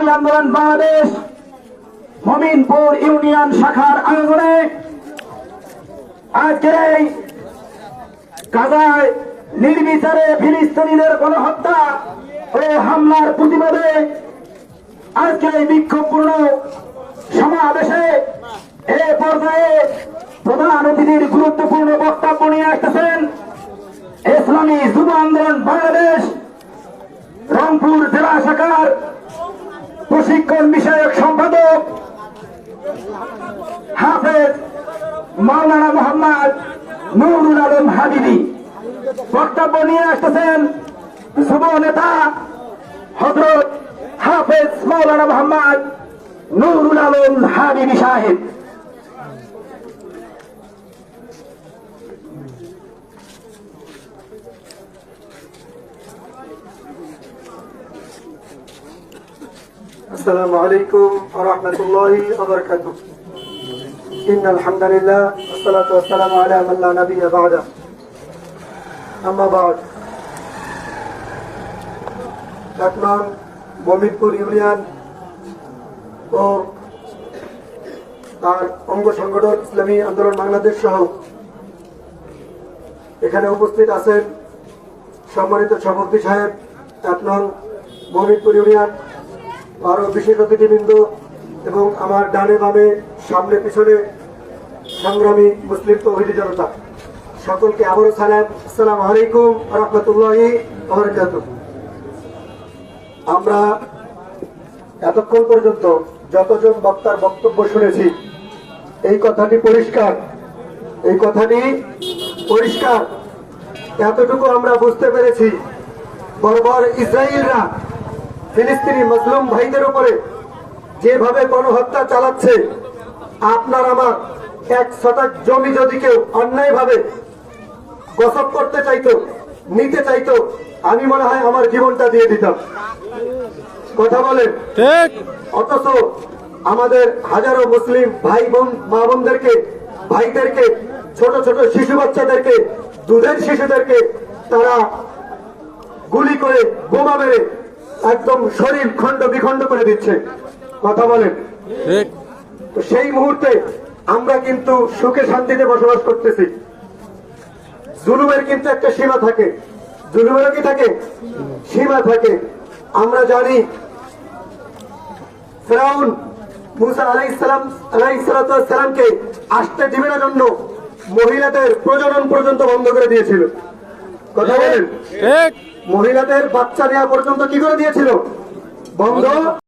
ইসলামী আন্দোলন বাংলাদেশ মমিনপুর ইউনিয়ন শাখার আয়োজনে আজকের এই গাজায় নির্বিচারে ফিলিস্তিনিদের গণহত্যা ও হামলার প্রতিবাদে আজকে এই বিক্ষোভপূর্ণ সমাবেশে এ পর্যায়ে প্রধান অতিথির গুরুত্বপূর্ণ বক্তব্য নিয়ে আসতেছেন ইসলামী যুব আন্দোলন বাংলাদেশ রংপুর জেলা শাখার প্রশিক্ষণ বিষয়ক সম্পাদক হাফেজ মাওলানা মোহাম্মদ নুরুল আলম হাবিবি। বক্তব্য নিয়ে আসতেছেন যুব নেতা হযরত হাফেজ মাওলানা মোহাম্মদ নুরুল আলম হাবিবি সাহেব। السلام عليكم ورحمة الله وبركاته. إن الحمد لله والصلاة والسلام على من لا نبي بعده. أما بعد. এখন মমিনপুর ইউনিয়ন ও তার অঙ্গ সংগঠন ইসলামী আন্দোলন বাংলাদেশ সহ এখানে উপস্থিত আছেন সম্মানিত সভাপতি সাহেব, এখন মমিনপুর ইউনিয়ন আরো বিশেষ অতিথিবৃন্দ এবং আমার ডানে বামে সামনে পিছনে সংগ্রামী মুসলিম তৌহিদি জনতা, সকলকে আবারও সালাম। আসসালামু আলাইকুম ওয়া রাহমাতুল্লাহি ওয়া বারাকাতুহু। আমরা এতক্ষণ পর্যন্ত যতজন বক্তার বক্তব্য শুনেছি, এই কথাটি পরিষ্কার, এতটুকু আমরা বুঝতে পেরেছি, বর্বর ইসরায়েলরা ফিলিস্তিনি মুসলিম ভাইদের উপরে যেভাবে গণহত্যা চালাচ্ছে, আপনার আমার 1 শতক জমি যদি কেউ অন্যায়ভাবে গসব করতে চাইতো, নিতে চাইতো, আমি মনে হয় আমার জীবনটা দিয়ে দিতাম। কথা বলেন ঠিক। অথচ আমাদের হাজারো মুসলিম ভাই বোন মা বোনদেরকে, ভাইদেরকে, ছোট ছোট শিশু বাচ্চাদেরকে, দুধের শিশুদেরকে তারা গুলি করে, বোমা মেরে একদম শরীর খণ্ড বিখণ্ড করে দিচ্ছে। কথা বলেন ঠিক। তো সেই মুহূর্তে আমরা কিন্তু সুখে শান্তিতে বসবাস করতেছি। জুলুমের কিন্তু একটা সীমা থাকে, জুলুমেরও কি থাকে? সীমা থাকে। আমরা জানি ফিরআউন মুসা আলাইহিসসালামকে আসতে দিবে না জন্য মহিলাদের প্রজনন পর্যন্ত বন্ধ করে দিয়েছিল। কথা বলেন ঠিক। মহিলাদের বাচ্চা নেওয়া পর্যন্ত কি করে দিয়েছিল? বন্ধ।